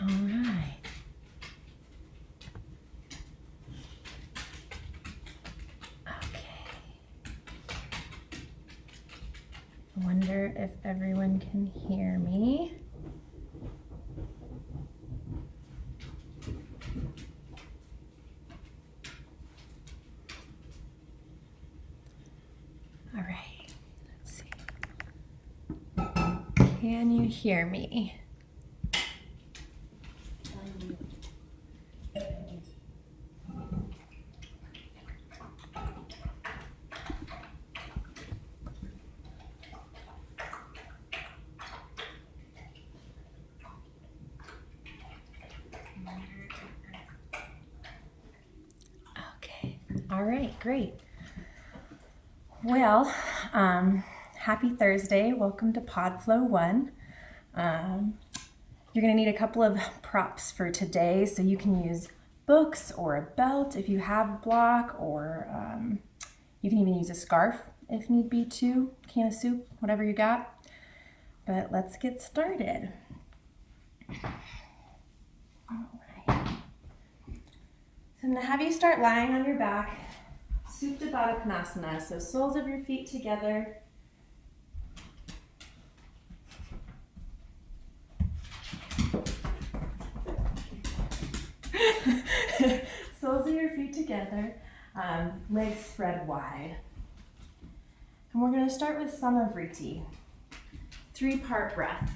All right. Okay. I wonder if everyone can hear me. All right. Let's see. Can you hear me? Okay. All right, great. Well, happy Thursday. Welcome to podFlow1. You're going to need a couple of props for today, so you can use books or a belt if you have a block, or you can even use a scarf if need be too, can of soup, whatever you got. But let's get started. All right. So I'm going to have you start lying on your back, Supta Baddha Konasana, so soles of your feet together. Soles of your feet together, legs spread wide. And we're going to start with Samavriti, 3-part breath,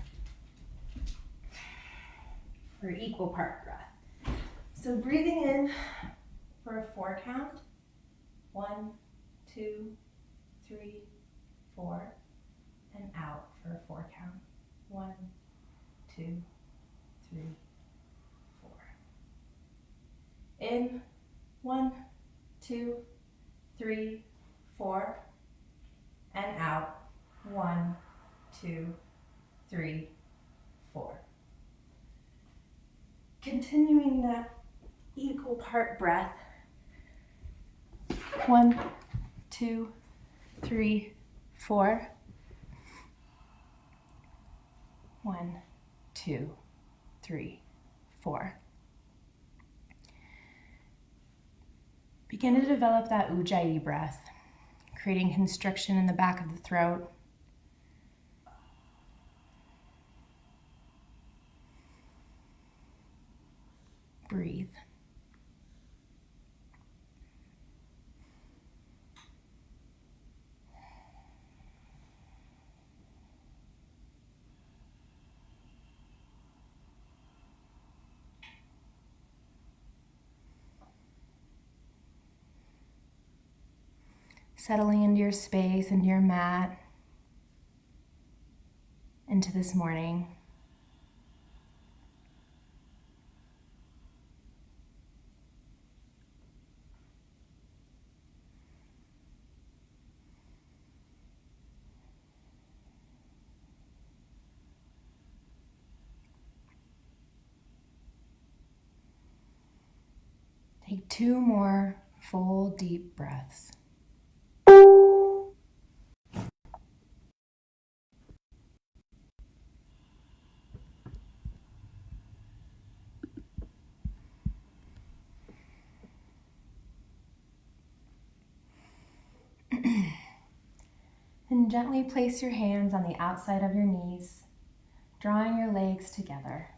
or equal part breath. So breathing in for a 4 count, 1, 2, 3, 4, and out for a 4 count, 1, 2, 3, 4. In, 1, 2, 3, 4, and out, 1, 2, 3, 4. Continuing that equal part breath, 1, 2, 3, 4. 1, 2, 3, 4. Begin to develop that Ujjayi breath, creating constriction in the back of the throat. Breathe. Settling into your space, into your mat, into this morning. Take 2 more full deep breaths. And gently place your hands on the outside of your knees, drawing your legs together,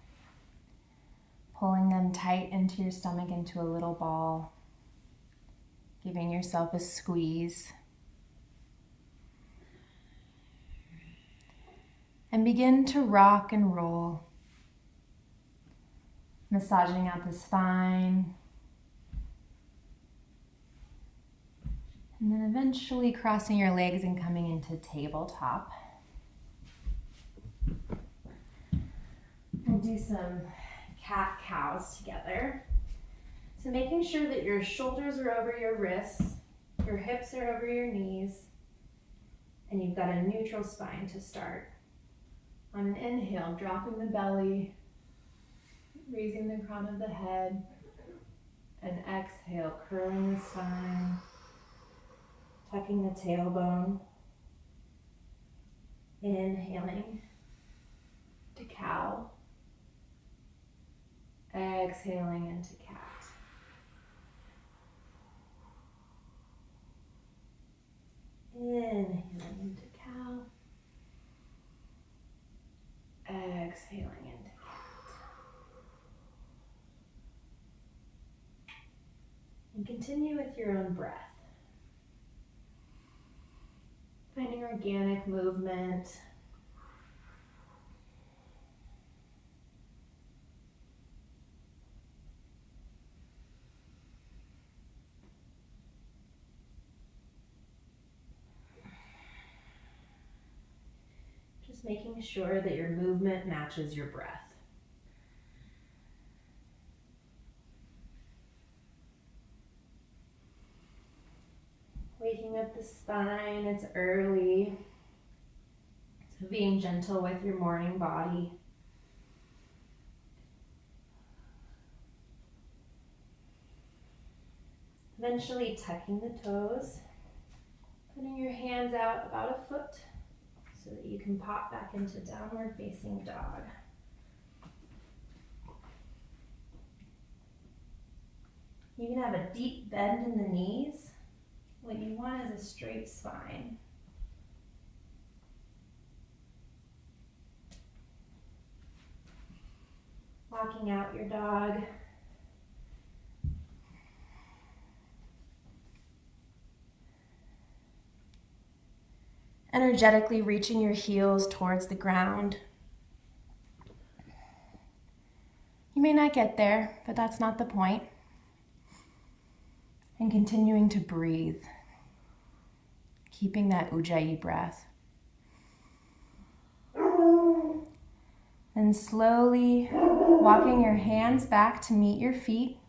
pulling them tight into your stomach into a little ball, giving yourself a squeeze. And begin to rock and roll, massaging out the spine And then eventually crossing your legs and coming into tabletop. We'll do some cat-cows together. So making sure that your shoulders are over your wrists, your hips are over your knees, and you've got a neutral spine to start. On an inhale, dropping the belly, raising the crown of the head, and exhale, curling the spine, tucking the tailbone, inhaling to cow, exhaling into cat. Inhaling into cow, exhaling into cat. And continue with your own breath. Finding organic movement. Just making sure that your movement matches your breath. Waking up the spine, it's early. So being gentle with your morning body. Eventually tucking the toes, putting your hands out about a foot so that you can pop back into downward facing dog. You can have a deep bend in the knees. What you want is a straight spine. Walking out your dog. Energetically reaching your heels towards the ground. You may not get there, but that's not the point. And continuing to breathe, keeping that Ujjayi breath. And slowly walking your hands back to meet your feet.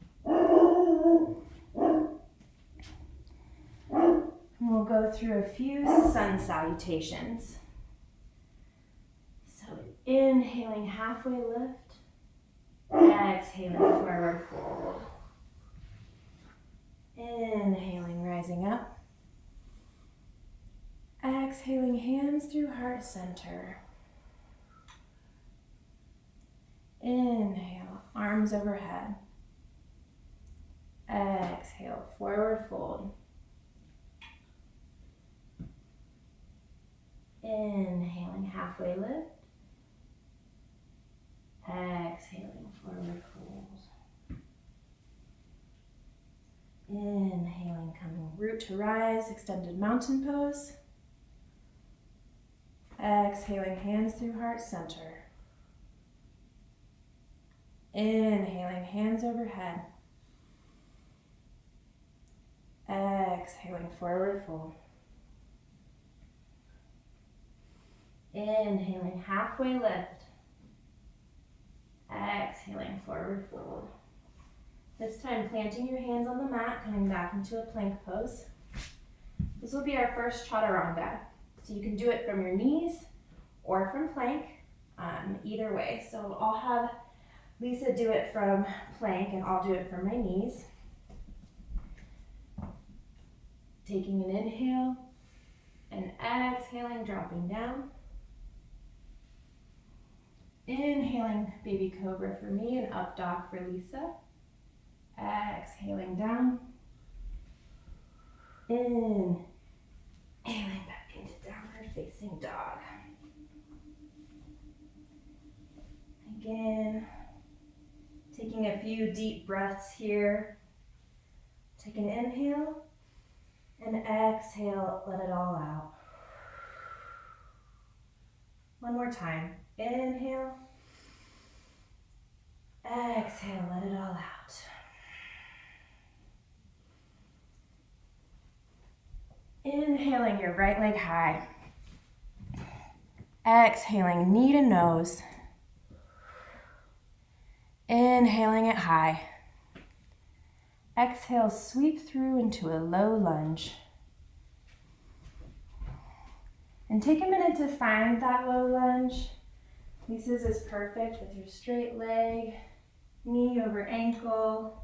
And we'll go through a few sun salutations. So inhaling, halfway lift. Exhaling, forward fold. Inhaling, rising up. Exhaling, hands through heart center. Inhale, arms overhead. Exhale, forward fold. Inhaling, halfway lift. Exhaling, forward fold. Inhaling, coming root to rise, extended mountain pose. Exhaling, hands through heart center. Inhaling, hands overhead. Exhaling, forward fold. Inhaling, halfway lift. Exhaling, forward fold. This time, planting your hands on the mat, coming back into a plank pose. This will be our first chaturanga. So you can do it from your knees or from plank, either way. So I'll have Lisa do it from plank and I'll do it from my knees. Taking an inhale and exhaling, dropping down. Inhaling, baby cobra for me and up dog for Lisa. Exhaling down. Inhaling back into downward facing dog. Again, taking a few deep breaths here. Take an inhale and exhale, let it all out. One more time. Inhale. Exhale, let it all out. Inhaling your right leg high. Exhaling, knee to nose. Inhaling it high. Exhale, sweep through into a low lunge. And take a minute to find that low lunge. This is perfect with your straight leg, knee over ankle.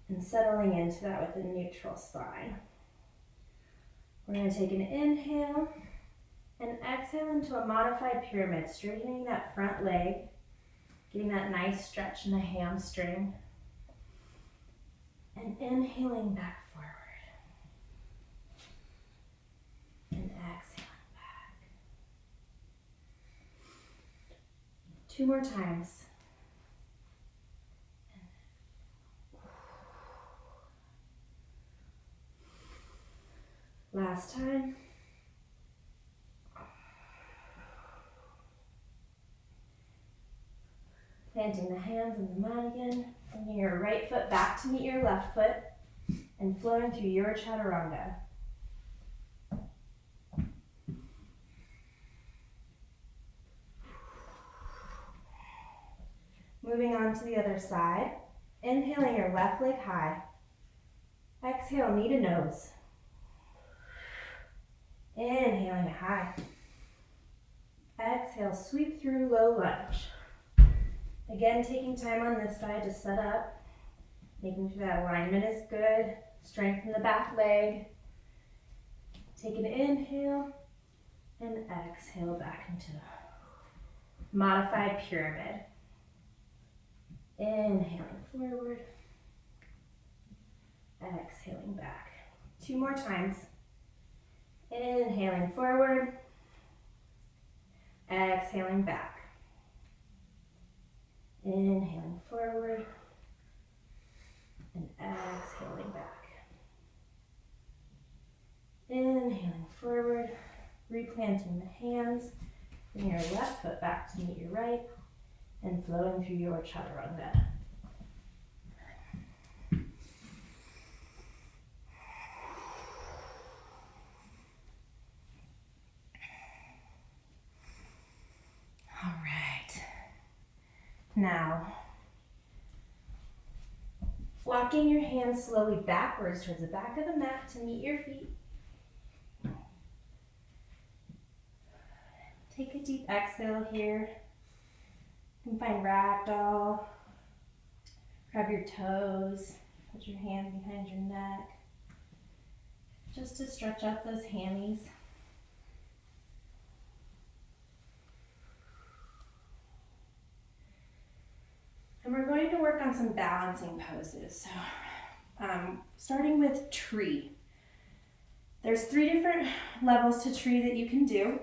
And settling into that with a neutral spine. We're going to take an inhale and exhale into a modified pyramid, straightening that front leg, getting that nice stretch in the hamstring, and inhaling back forward. And exhaling back. 2 more times. Last time. Planting the hands on the mat again, bringing your right foot back to meet your left foot, and flowing through your chaturanga. Moving on to the other side, inhaling your left leg high. Exhale, knee to nose. Inhaling it high. Exhale, sweep through low lunge. Again, taking time on this side to set up, making sure that alignment is good. Strengthen the back leg. Take an inhale and exhale back into the modified pyramid. Inhaling forward, exhaling back. 2 more times. Inhaling forward, exhaling back. Inhaling forward and exhaling back. Inhaling forward, replanting the hands, bring your left foot back to meet your right, and flowing through your chaturanga. All right. Now, walking your hands slowly backwards towards the back of the mat to meet your feet. Take a deep exhale here. You can find ragdoll. Grab your toes. Put your hands behind your neck. Just to stretch out those hammies. And we're going to work on some balancing poses. So, starting with tree. There's 3 different levels to tree that you can do.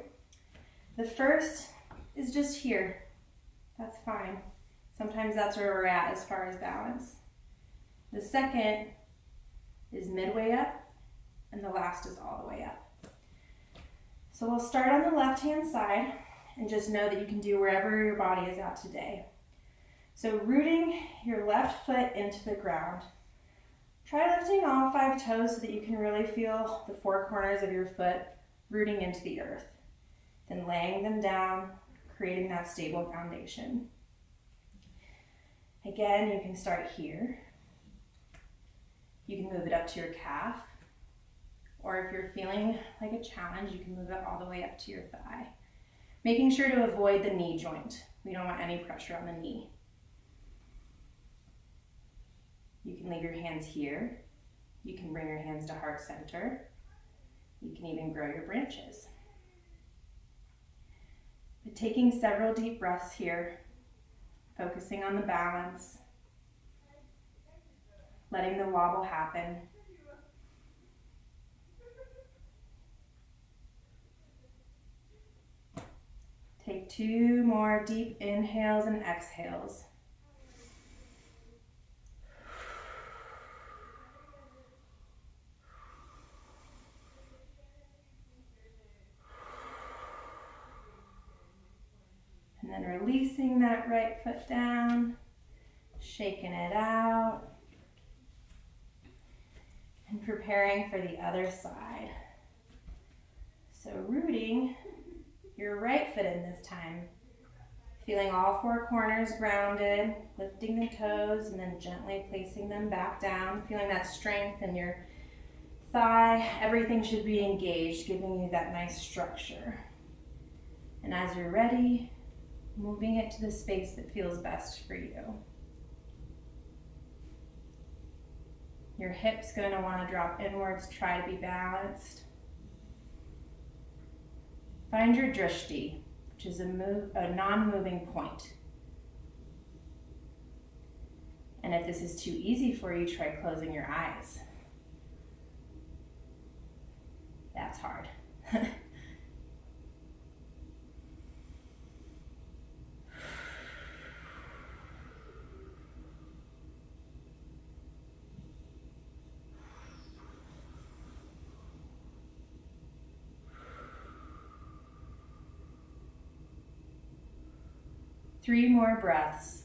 The first is just here. That's fine. Sometimes that's where we're at as far as balance. The second is midway up, and the last is all the way up. So we'll start on the left-hand side, and just know that you can do wherever your body is at today. So rooting your left foot into the ground. Try lifting all 5 toes so that you can really feel the 4 corners of your foot rooting into the earth. Then laying them down, creating that stable foundation. Again, you can start here. You can move it up to your calf. Or if you're feeling like a challenge, you can move it all the way up to your thigh. Making sure to avoid the knee joint. We don't want any pressure on the knee. You can leave your hands here. You can bring your hands to heart center. You can even grow your branches. But taking several deep breaths here, focusing on the balance, letting the wobble happen. Take 2 more deep inhales and exhales. And then releasing that right foot down, shaking it out. preparing for the other side. So rooting your right foot in this time. Feeling all four corners grounded, lifting the toes and then gently placing them back down. Feeling that strength in your thigh. Everything should be engaged, giving you that nice structure. And as you're ready, moving it to the space that feels best for you. Your hips going to want to drop inwards, try to be balanced. Find your drishti, which is a non-moving point. And if this is too easy for you, try closing your eyes. That's hard. 3 more breaths.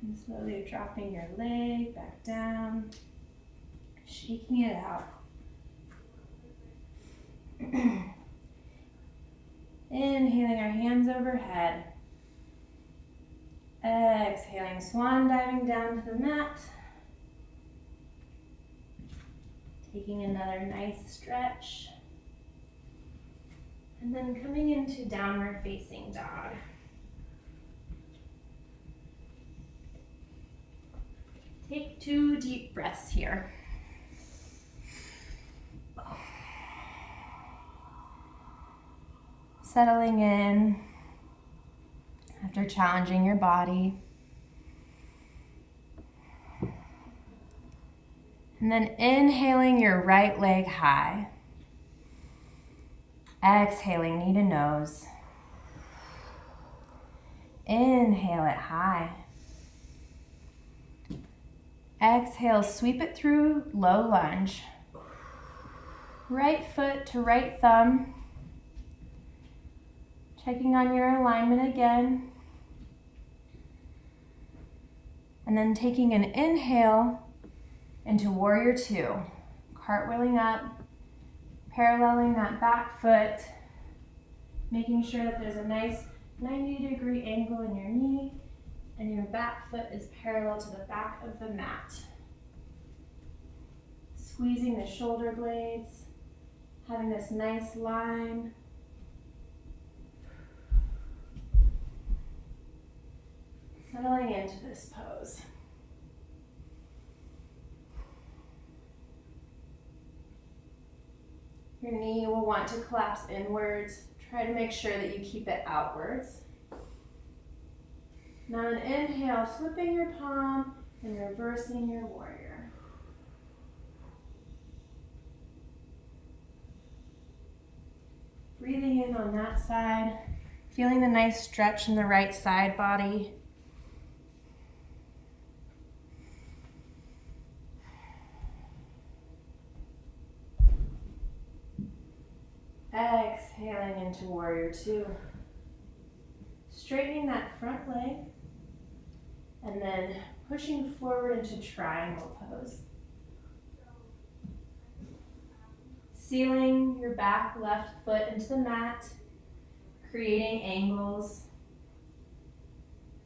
And slowly dropping your leg back down, shaking it out. Inhaling our hands overhead. Exhaling, swan diving down to the mat. Taking another nice stretch. And then coming into downward facing dog. Take 2 deep breaths here. Settling in after challenging your body. And then inhaling your right leg high. Exhaling knee to nose. Inhale it high. Exhale, sweep it through low lunge. Right foot to right thumb. Checking on your alignment again. And then taking an inhale into warrior 2. Cartwheeling up, paralleling that back foot, making sure that there's a nice 90-degree angle in your knee and your back foot is parallel to the back of the mat. Squeezing the shoulder blades, having this nice line. Settling into this pose. Your knee will want to collapse inwards. Try to make sure that you keep it outwards. Now an inhale, flipping your palm and reversing your warrior. Breathing in on that side, feeling the nice stretch in the right side body. Exhaling into warrior 2. Straightening that front leg and then pushing forward into triangle pose. Sealing your back left foot into the mat, creating angles.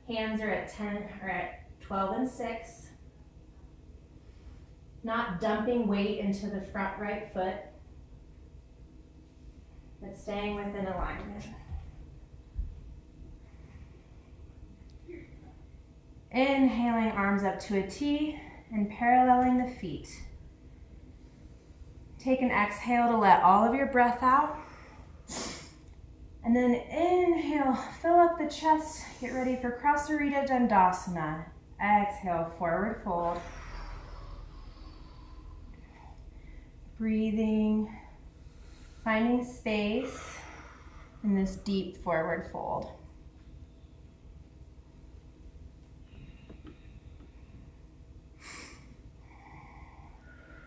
Hands are at 10 or at 12 and 6. Not dumping weight into the front right foot, but staying within alignment. Inhaling arms up to a T and paralleling the feet. Take an exhale to let all of your breath out. And then inhale, fill up the chest, get ready for Krasarita Dandasana. Exhale, forward fold. Breathing, finding space in this deep forward fold.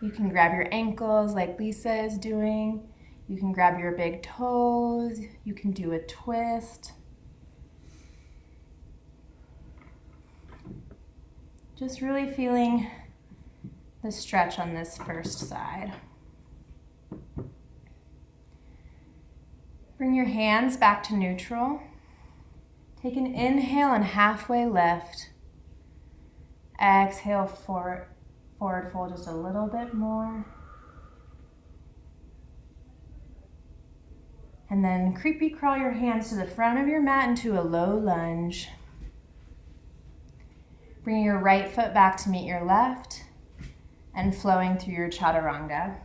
You can grab your ankles like Lisa is doing. You can grab your big toes. You can do a twist. Just really feeling the stretch on this first side. Bring your hands back to neutral. Take an inhale and halfway lift. Exhale, forward fold just a little bit more. And then creepy crawl your hands to the front of your mat into a low lunge. Bring your right foot back to meet your left and flowing through your chaturanga.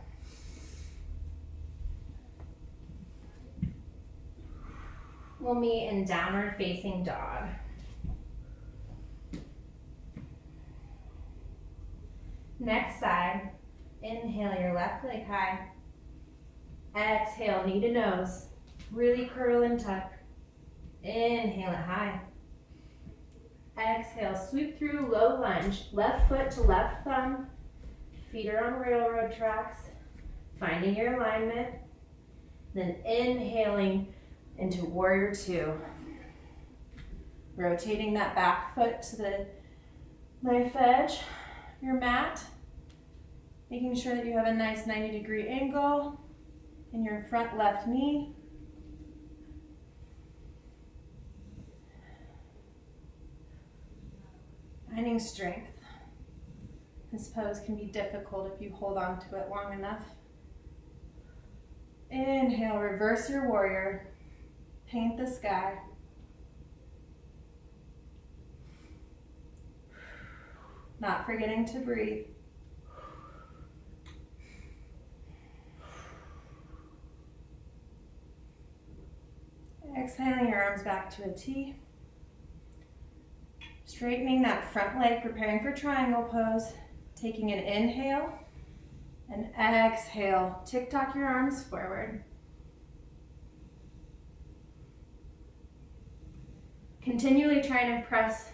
We'll meet in downward facing dog. Next side, inhale your left leg high. Exhale, knee to nose. Really curl and tuck. Inhale it high. Exhale, sweep through, low lunge. Left foot to left thumb. Feet are on railroad tracks. Finding your alignment. Then inhaling into warrior two. Rotating that back foot to the knife edge, your mat. Making sure that you have a nice 90-degree angle in your front left knee. Finding strength. This pose can be difficult if you hold on to it long enough. Inhale, reverse your warrior. Paint the sky. Not forgetting to breathe. Exhaling your arms back to a T. Straightening that front leg, preparing for triangle pose. Taking an inhale and exhale. Tick-tock your arms forward. Continually trying to press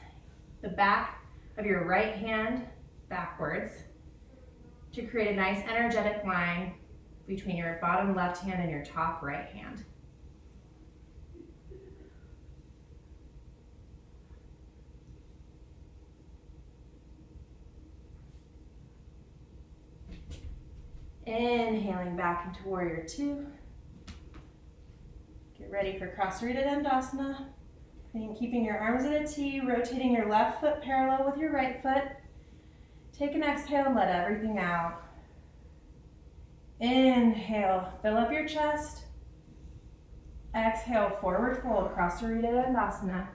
the back of your right hand backwards to create a nice energetic line between your bottom left hand and your top right hand. Inhaling back into warrior two. Get ready for cross-seated Dandasana. And keeping your arms at a T, rotating your left foot parallel with your right foot. Take an exhale and let everything out. Inhale, fill up your chest. Exhale, forward fold, cross-seated Dandasana.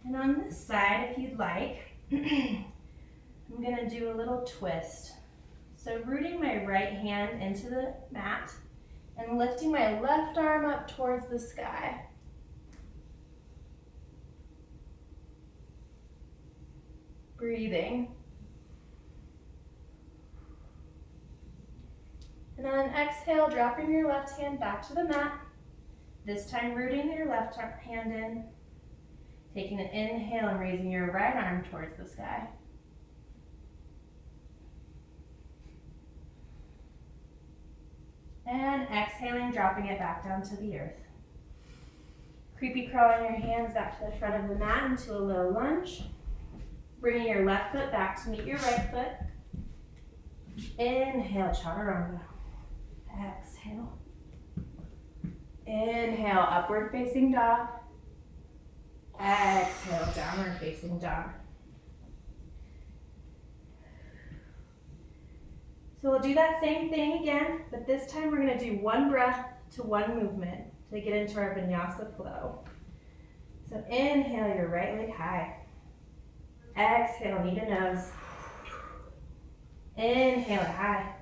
And on this side, if you'd like, I'm going to do a little twist. So rooting my right hand into the mat and lifting my left arm up towards the sky. Breathing. And on an exhale, dropping your left hand back to the mat. This time rooting your left hand in. Taking an inhale and raising your right arm towards the sky. And exhaling, dropping it back down to the earth. Creepy crawling your hands back to the front of the mat into a low lunge. Bringing your left foot back to meet your right foot. Inhale, chaturanga. Exhale. Inhale, upward facing dog. Exhale, downward facing dog. So we'll do that same thing again, but this time we're going to do one breath to one movement to get into our vinyasa flow. So inhale your right leg high. Exhale, knee to nose. Inhale it high.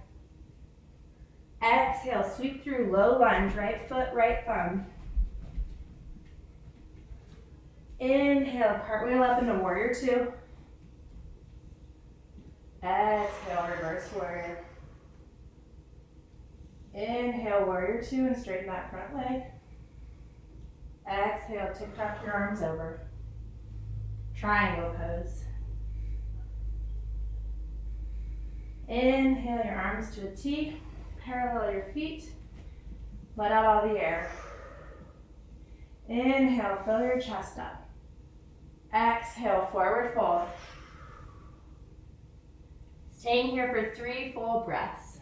Exhale, sweep through, low lunge, right foot, right thumb. Inhale, cartwheel up into warrior two. Exhale, reverse warrior. Inhale, warrior two, and straighten that front leg. Exhale, tick-tock your arms over. triangle pose. Inhale your arms to a T, parallel your feet, let out all the air. Inhale, fill your chest up. Exhale, forward fold. Staying here for 3 full breaths.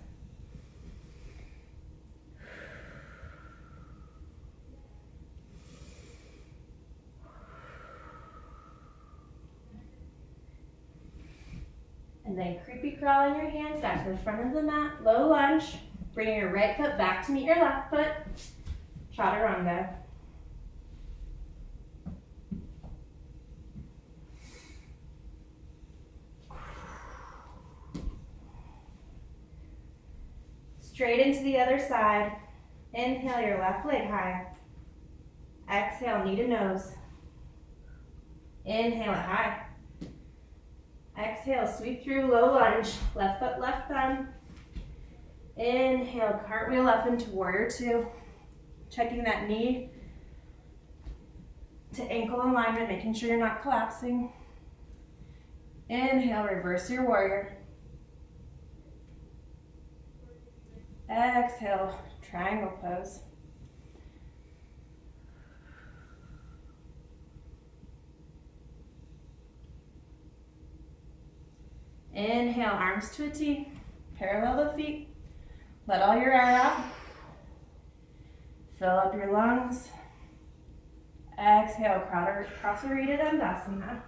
And then creepy crawling your hands back to the front of the mat, low lunge. Bring your right foot back to meet your left foot. Chaturanga. Straight into the other side. Inhale your left leg high. Exhale, knee to nose. Inhale it high. Exhale, sweep through, low lunge. Left foot, left thumb. Inhale, cartwheel up into warrior 2. Checking that knee to ankle alignment, making sure you're not collapsing. Inhale, reverse your warrior. Exhale, triangle pose. Inhale, arms to a T, parallel the feet. Let all your air out. Fill up your lungs. Exhale, Krasarita Dandasana.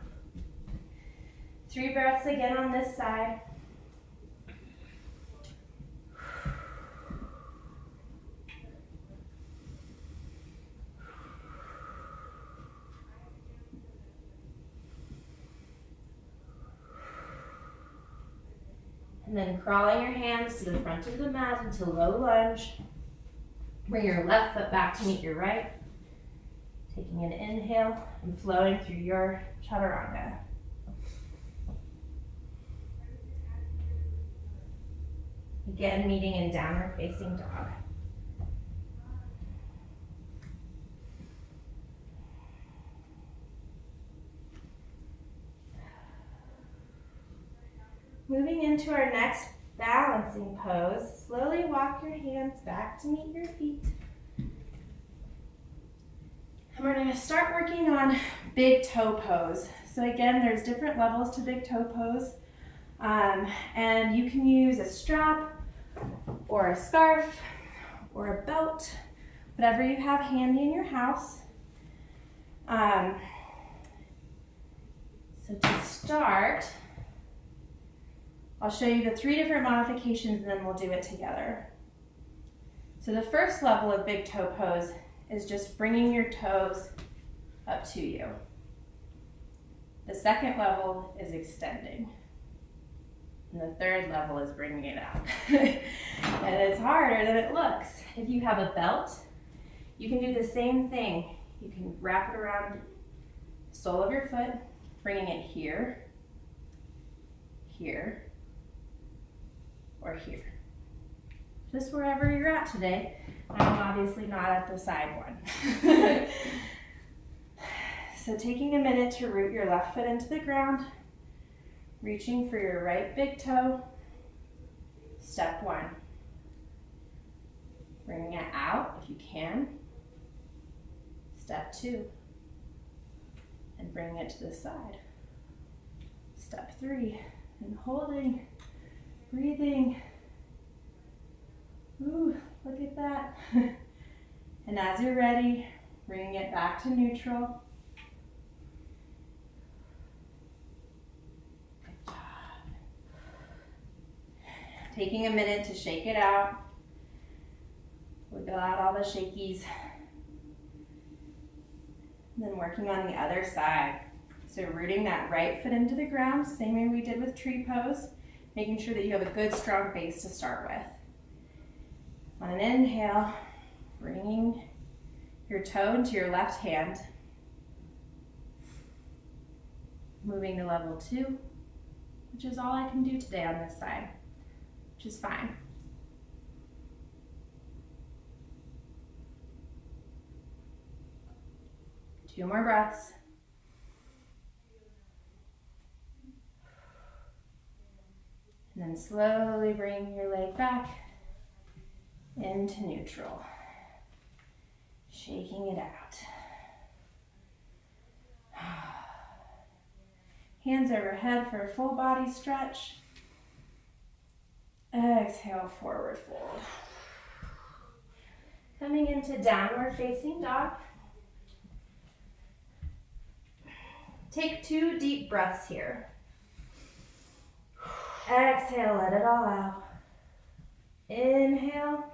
3 breaths again on this side. And then crawling your hands to the front of the mat into low lunge. Bring your left foot back to meet your right. Taking an inhale and flowing through your chaturanga. Again, meeting in downward facing dog. Moving into our next balancing pose, slowly walk your hands back to meet your feet. And we're going to start working on big toe pose. So again, there's different levels to big toe pose. And you can use a strap or a scarf or a belt, whatever you have handy in your house. So to start, I'll show you the 3 different modifications and then we'll do it together. So the first level of big toe pose is just bringing your toes up to you. The second level is extending. And the third level is bringing it out. And it's harder than it looks. If you have a belt, you can do the same thing. You can wrap it around the sole of your foot, bringing it here, here, or here. Just wherever you're at today. I'm obviously not at the side one. So taking a minute to root your left foot into the ground, reaching for your right big toe. Step 1. Bringing it out if you can. Step 2. And bringing it to the side. Step 3. And holding, breathing. Ooh, look at that. And as you're ready, bringing it back to neutral. Good job. Taking a minute to shake it out. Wiggle out all the shakies. And then working on the other side. So rooting that right foot into the ground, same way we did with tree pose, making sure that you have a good strong base to start with. On an inhale, bringing your toe into your left hand. Moving to level 2, which is all I can do today on this side, which is fine. Two more breaths. And then slowly bring your leg back into neutral. Shaking it out. Hands overhead for a full body stretch. Exhale, forward fold. Coming into downward facing dog. Take 2 deep breaths here. Exhale, let it all out. Inhale.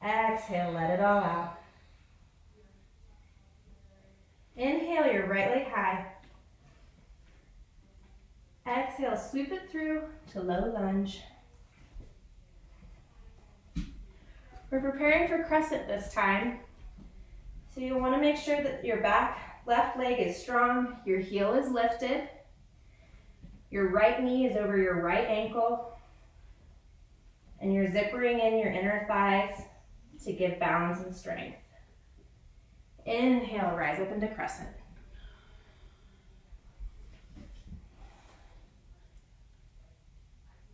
Exhale, let it all out. Inhale your right leg high. Exhale, sweep it through to low lunge. We're preparing for crescent this time. So you want to make sure that your back left leg is strong, your heel is lifted, your right knee is over your right ankle, and you're zippering in your inner thighs to give balance and strength. Inhale, rise up into crescent.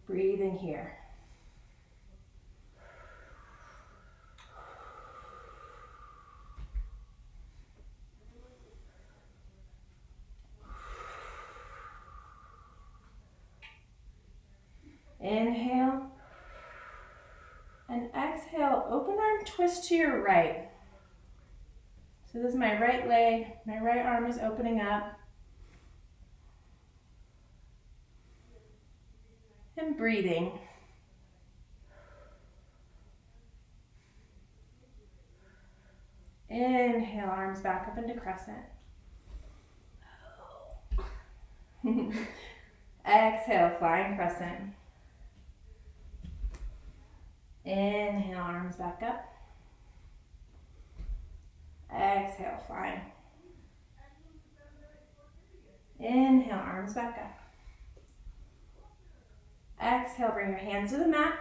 Breathe in here. Inhale. And exhale, open arm twist to your right. So this is my right leg, my right arm is opening up. And breathing. Inhale, arms back up into crescent. Exhale, flying crescent. Inhale, arms back up. Exhale, flying. Inhale, arms back up. Exhale, bring your hands to the mat.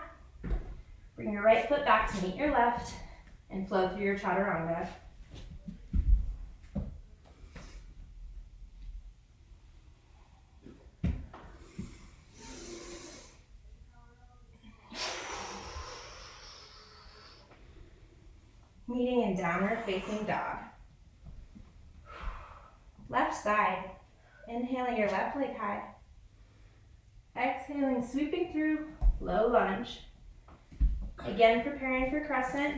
Bring your right foot back to meet your left and flow through your chaturanga. Meeting in downward facing dog. Left side. Inhaling your left leg high. Exhaling, sweeping through, low lunge. Again, preparing for crescent.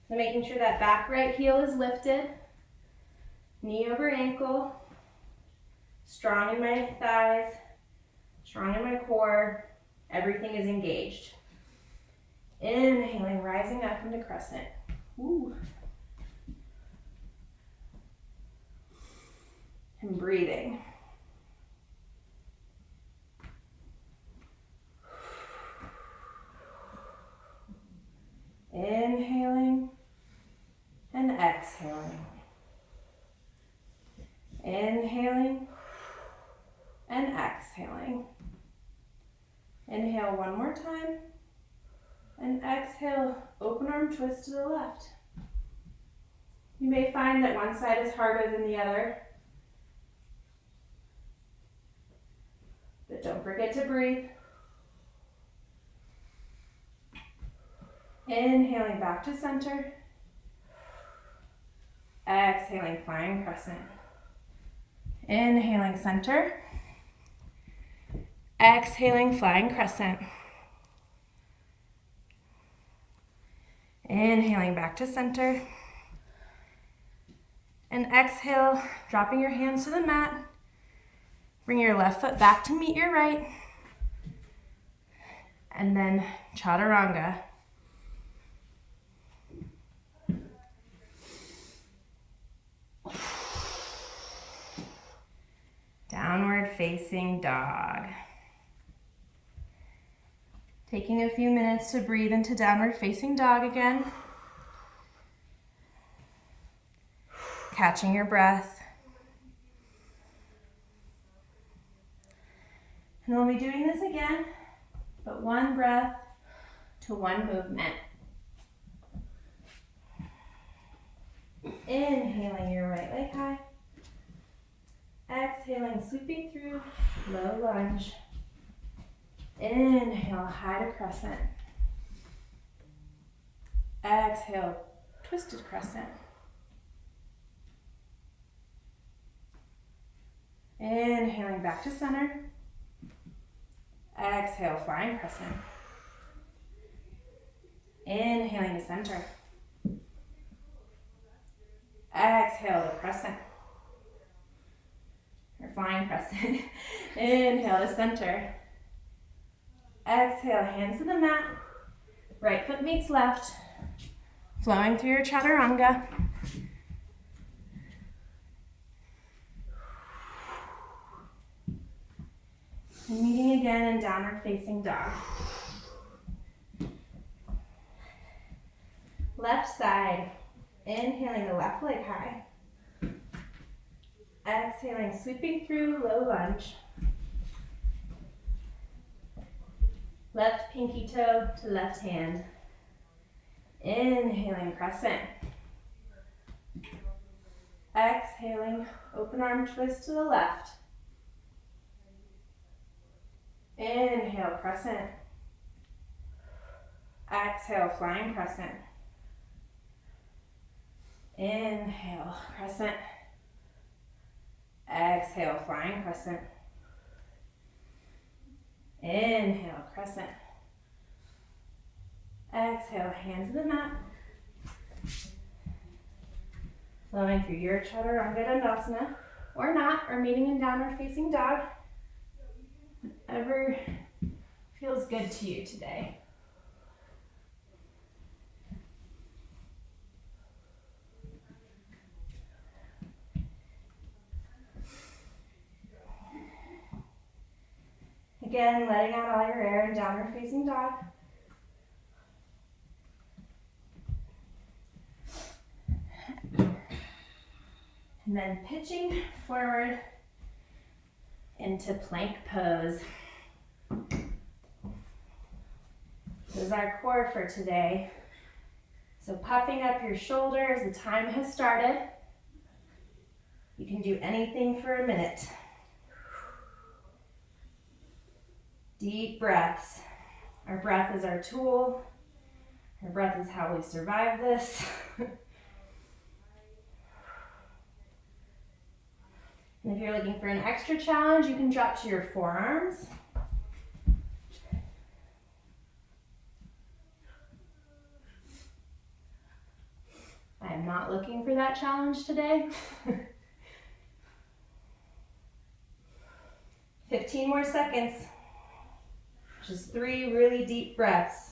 So making sure that back right heel is lifted. Knee over ankle. Strong in my thighs. Strong in my core. Everything is engaged. Inhaling, rising up into crescent. Ooh. And breathing. Inhaling and exhaling. Inhaling and exhaling. Inhale one more time. And exhale, open arm twist to the left. You may find that one side is harder than the other. But don't forget to breathe. Inhaling back to center. Exhaling, flying crescent. Inhaling center. Exhaling, flying crescent. Inhaling back to center. And exhale, dropping your hands to the mat. Bring your left foot back to meet your right. And then chaturanga. Downward facing dog. Taking a few minutes to breathe into downward facing dog again. Catching your breath. And we'll be doing this again, but one breath to one movement. Inhaling your right leg high. Exhaling, sweeping through, low lunge. Inhale, high to crescent. Exhale, twisted crescent. Inhaling back to center. Exhale, flying crescent. Inhaling to center. Exhale to crescent. Or flying crescent. Inhale to center. Exhale, hands to the mat. Right foot meets left. Flowing through your chaturanga. And meeting again in downward facing dog. Left side. Inhaling the left leg high. Exhaling, sweeping through low lunge. Left pinky toe to left hand. Inhaling, crescent. Exhaling, open arm twist to the left. Inhale, crescent. Exhale, flying crescent. Inhale, crescent. Exhale, flying crescent. Inhale, crescent. Exhale, hands to the mat. Flowing through your chaturanga dandasana, or not, or meeting in downward facing dog. Whatever feels good to you today. Again, letting out all your air in downward facing dog. And then pitching forward into plank pose. This is our core for today. So puffing up your shoulders, the time has started. You can do anything for a minute. Deep breaths. Our breath is our tool. Our breath is how we survive this. And if you're looking for an extra challenge, you can drop to your forearms. I am not looking for that challenge today. 15 more seconds. Just 3 really deep breaths.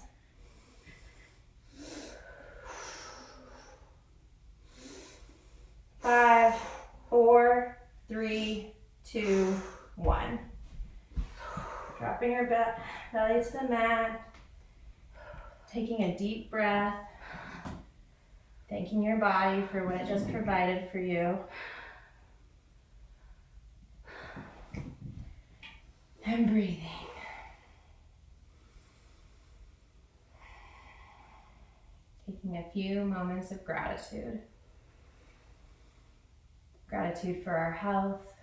5, 4, 3, 2, 1. Dropping your belly to the mat. Taking a deep breath. Thanking your body for what it just provided for you. And breathing. Taking a few moments of gratitude. Gratitude for our health,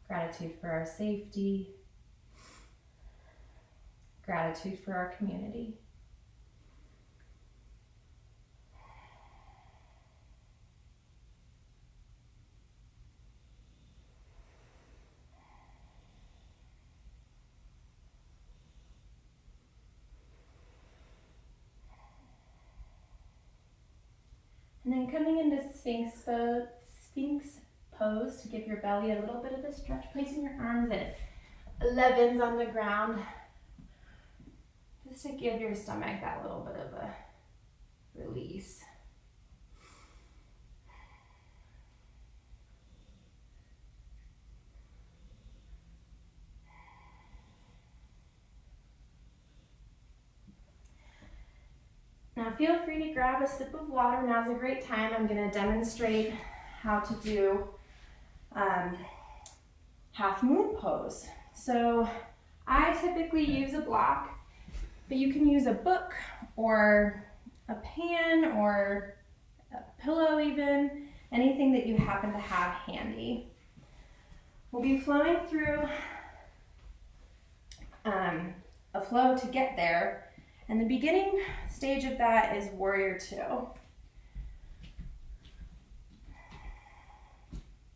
gratitude for our safety, gratitude for our community. And then coming into Sphinx pose to give your belly a little bit of a stretch, placing your arms at 11s on the ground, just to give your stomach that little bit of a release. Now feel free to grab a sip of water. Now's a great time. I'm going to demonstrate how to do half moon pose. So I typically use a block, but you can use a book or a pan or a pillow even, anything that you happen to have handy. We'll be flowing through a flow to get there. And the beginning stage of that is warrior two.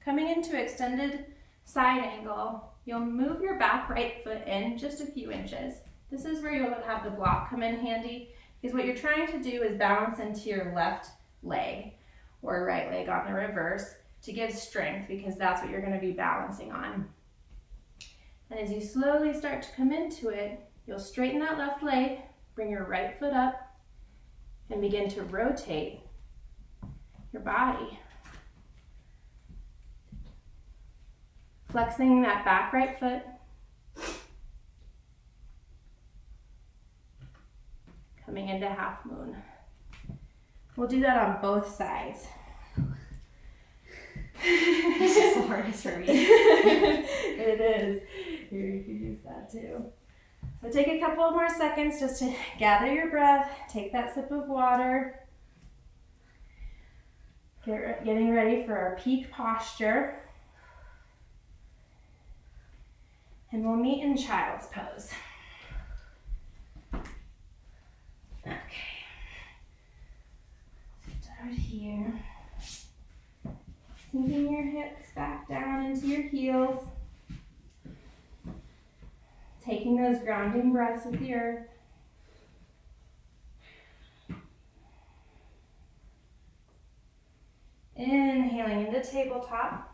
Coming into extended side angle, you'll move your back right foot in just a few inches. This is where you'll have the block come in handy, because what you're trying to do is balance into your left leg or right leg on the reverse to give strength, because that's what you're going to be balancing on. And as you slowly start to come into it, you'll straighten that left leg, bring your right foot up, and begin to rotate your body. Flexing that back right foot. Coming into half moon. We'll do that on both sides. This is the hardest for me. It is. Here, you can use that too. So take a couple more seconds just to gather your breath. Take that sip of water. Getting ready for our peak posture. And we'll meet in child's pose. Okay. Start here. Sinking your hips back down into your heels. Taking those grounding breaths with the earth. Inhaling into tabletop.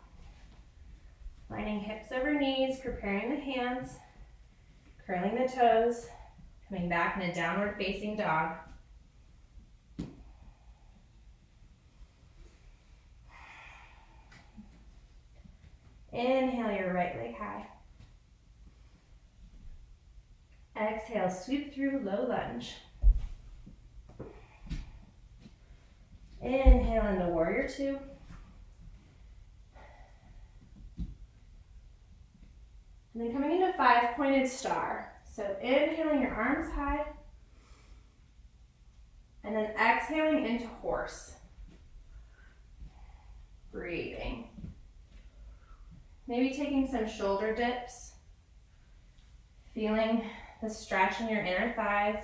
Lining hips over knees, preparing the hands, curling the toes, coming back in a downward facing dog. Inhale your right leg high. Exhale, sweep through low lunge. Inhale into warrior two. And then coming into five-pointed star. So inhaling your arms high. And then exhaling into horse. Breathing. Maybe taking some shoulder dips. Feeling the stretch in your inner thighs.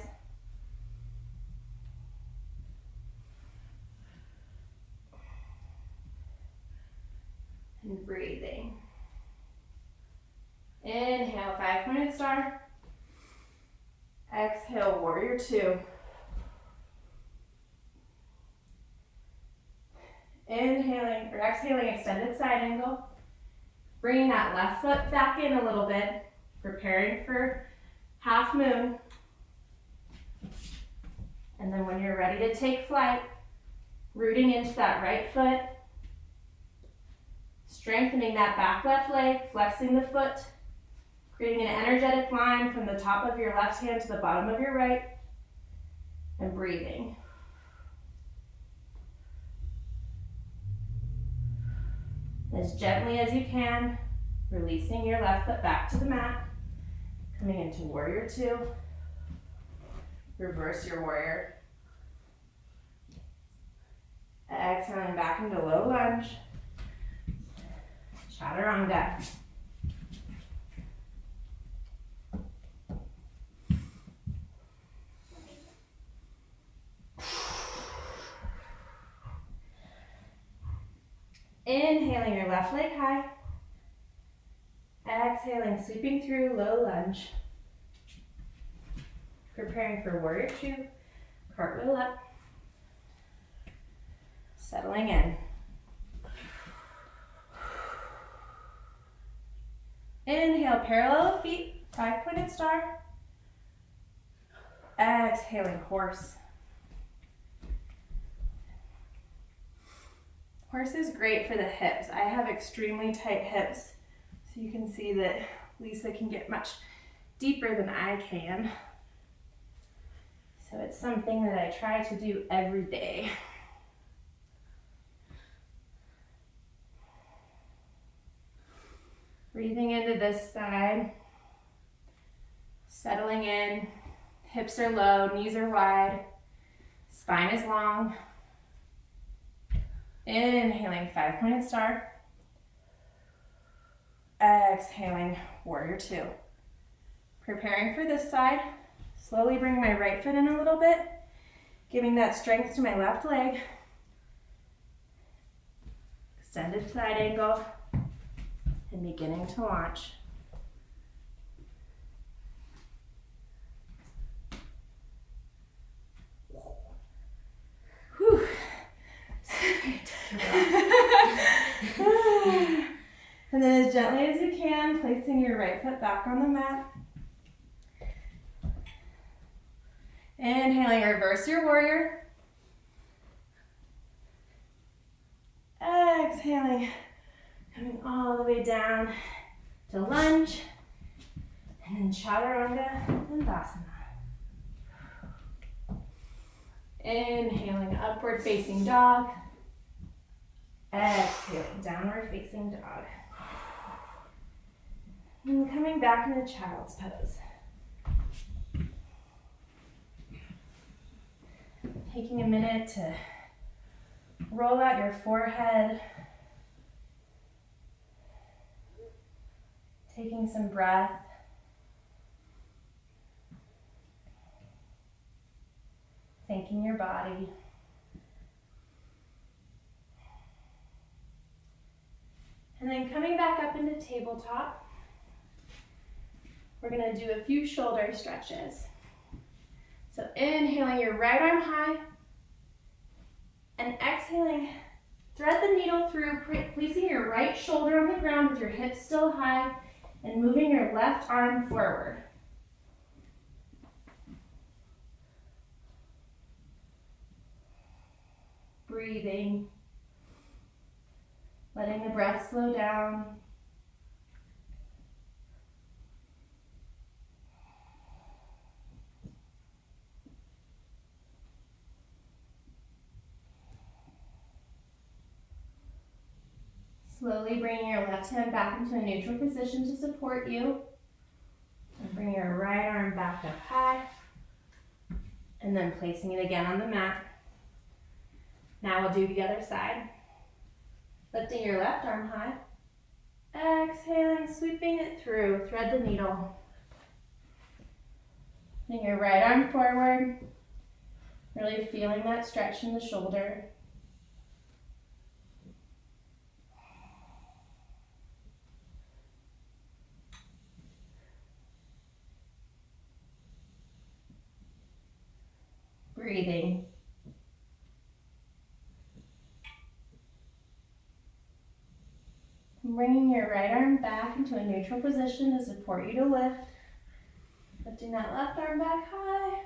And breathing. Inhale, five-pointed star. Exhale, warrior two. Inhaling or exhaling, extended side angle. Bringing that left foot back in a little bit, preparing for half moon. And then when you're ready to take flight, rooting into that right foot, strengthening that back left leg, flexing the foot, creating an energetic line from the top of your left hand to the bottom of your right, and breathing. As gently as you can, releasing your left foot back to the mat, coming into warrior two, reverse your warrior. Exhaling back into low lunge, chaturanga. Inhaling your left leg high. Exhaling, sweeping through low lunge. Preparing for warrior two, cartwheel up. Settling in. Inhale, parallel feet, five-pointed star. Exhaling, horse. Horse is great for the hips. I have extremely tight hips, so you can see that Lisa can get much deeper than I can. So it's something that I try to do every day. Breathing into this side, settling in, hips are low, knees are wide, spine is long. Inhaling, five-pointed star. Exhaling, warrior two. Preparing for this side, slowly bring my right foot in a little bit, giving that strength to my left leg. Extended side angle, and beginning to launch. Whew. And then as gently as you can, placing your right foot back on the mat. Inhaling, reverse your warrior. Exhaling, coming all the way down to lunge, and then chaturanga and Dandasana. Inhaling, upward facing dog. Exhaling, downward facing dog. And coming back into child's pose. Taking a minute to roll out your forehead. Taking some breath. Thanking your body. And then coming back up into tabletop, we're going to do a few shoulder stretches. So inhaling your right arm high, and exhaling, thread the needle through, placing your right shoulder on the ground with your hips still high, and moving your left arm forward. Breathing, letting the breath slow down. Slowly bringing your left hand back into a neutral position to support you. And bring your right arm back up high. And then placing it again on the mat. Now we'll do the other side. Lifting your left arm high. Exhaling, sweeping it through. Thread the needle. Bring your right arm forward. Really feeling that stretch in the shoulder. Breathing. Bringing your right arm back into a neutral position to support you to lift. Lifting that left arm back high.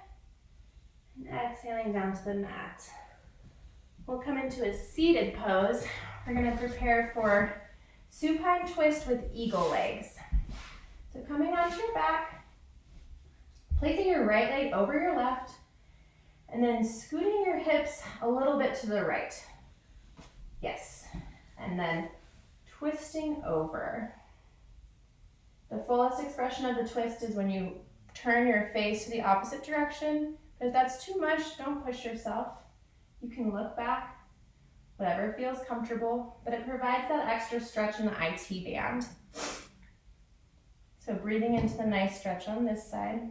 And exhaling down to the mat. We'll come into a seated pose. We're going to prepare for supine twist with eagle legs. So coming onto your back, placing your right leg over your left, and then scooting your hips a little bit to the right. Yes. And then twisting over. The fullest expression of the twist is when you turn your face to the opposite direction. But if that's too much, don't push yourself. You can look back, whatever feels comfortable, but it provides that extra stretch in the IT band. So breathing into the nice stretch on this side.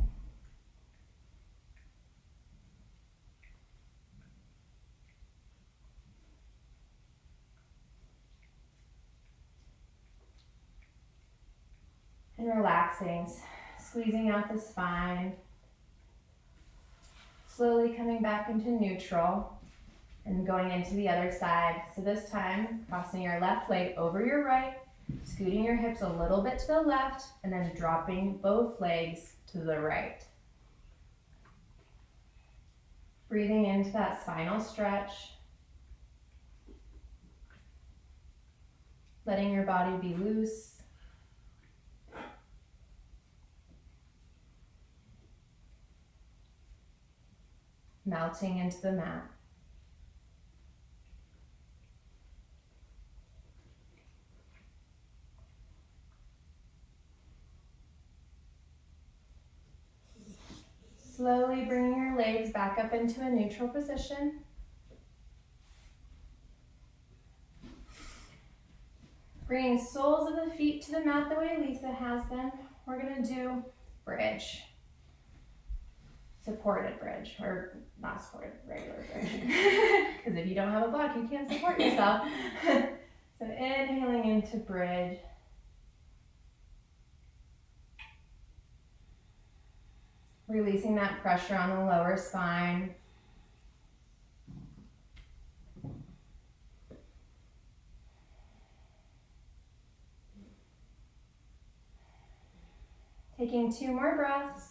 And relaxing, squeezing out the spine. Slowly coming back into neutral and going into the other side. So this time, crossing your left leg over your right, scooting your hips a little bit to the left, and then dropping both legs to the right. Breathing into that spinal stretch. Letting your body be loose. Melting into the mat. Slowly bringing your legs back up into a neutral position. Bringing soles of the feet to the mat the way Lisa has them. We're going to do bridge. Supported bridge, or not supported, regular bridge. Because if you don't have a block, you can't support yourself. So inhaling into bridge. Releasing that pressure on the lower spine. Taking 2 more breaths.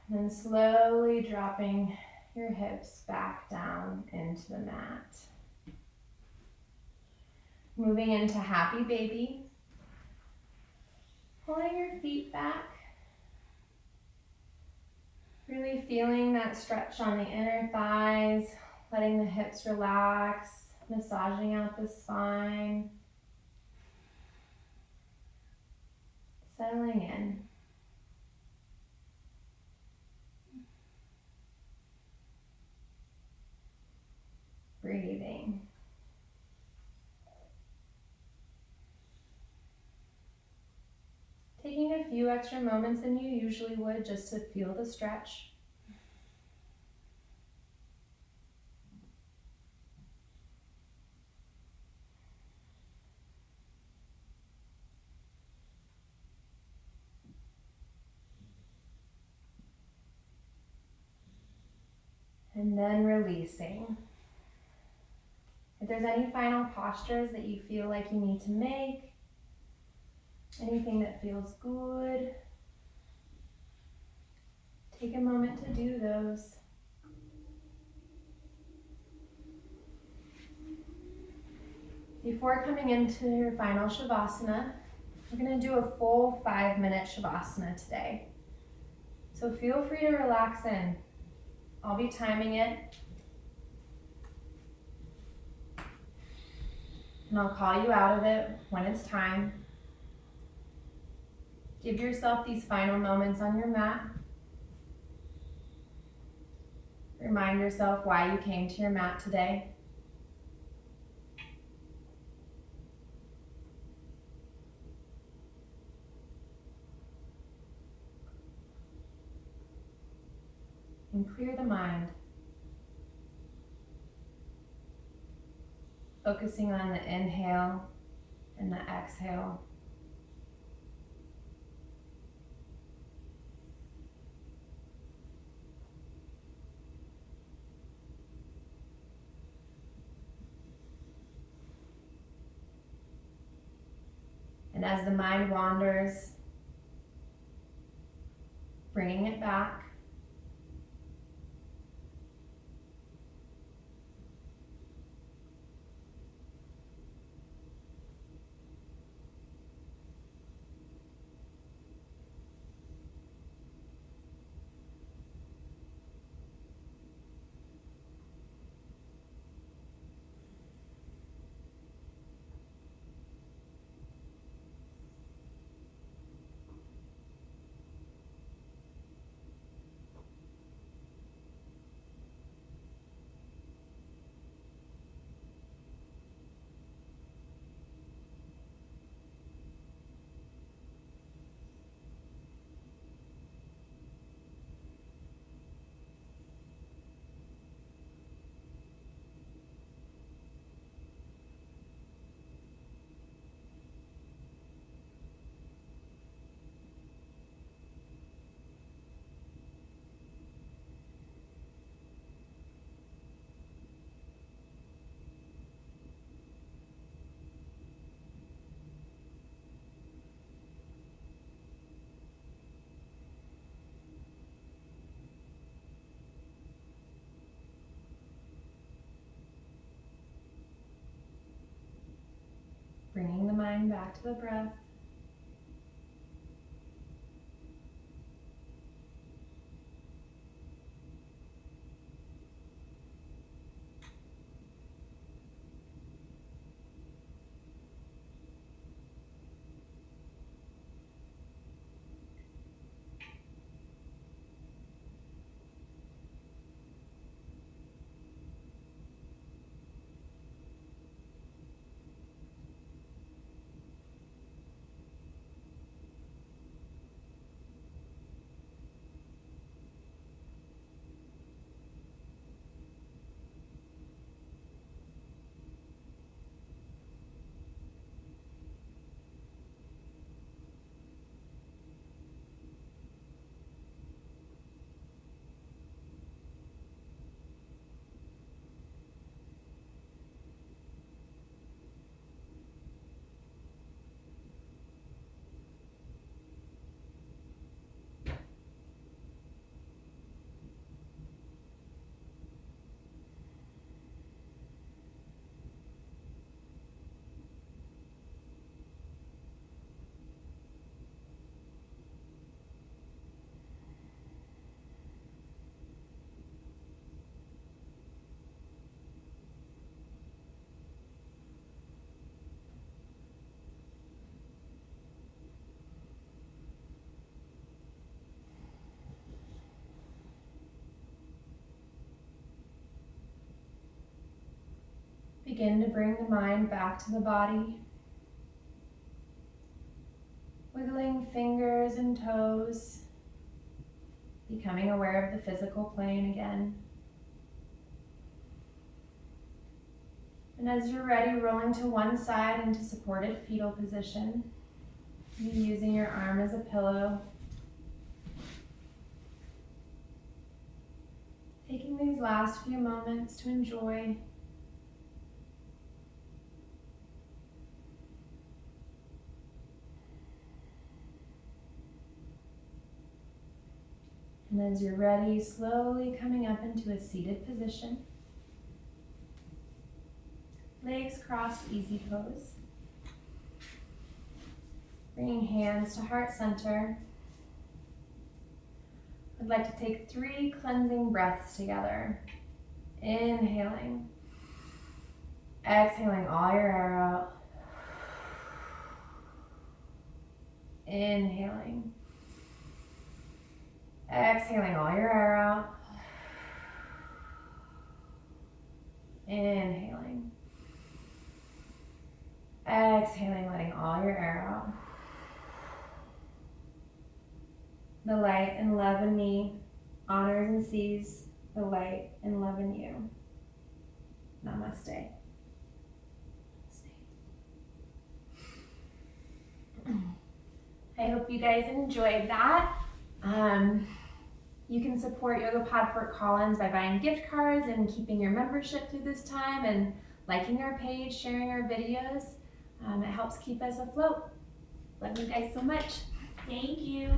And then slowly dropping your hips back down into the mat. Moving into happy baby. Pulling your feet back. Really feeling that stretch on the inner thighs, letting the hips relax, massaging out the spine. Settling in. Breathing. Taking a few extra moments than you usually would just to feel the stretch. And then releasing. If there's any final postures that you feel like you need to make, anything that feels good, take a moment to do those. Before coming into your final Shavasana, we're going to do a full 5-minute Shavasana today. So feel free to relax in. I'll be timing it. And I'll call you out of it when it's time. Give yourself these final moments on your mat. Remind yourself why you came to your mat today. And clear the mind. Focusing on the inhale and the exhale. And as the mind wanders, bringing it back. Bringing the mind back to the breath. Begin to bring the mind back to the body. Wiggling fingers and toes. Becoming aware of the physical plane again. And as you're ready, rolling to one side into supported fetal position. Maybe using your arm as a pillow. Taking these last few moments to enjoy. And as you're ready, slowly coming up into a seated position. Legs crossed, easy pose. Bringing hands to heart center. I'd like to take 3 cleansing breaths together. Inhaling. Exhaling all your air out. Inhaling. Exhaling all your air out. Inhaling. Exhaling, letting all your air out. The light and love in me honors and sees the light and love in you. Namaste. I hope you guys enjoyed that. You can support YogaPod Fort Collins by buying gift cards and keeping your membership through this time and liking our page, sharing our videos. It helps keep us afloat. Love you guys so much. Thank you.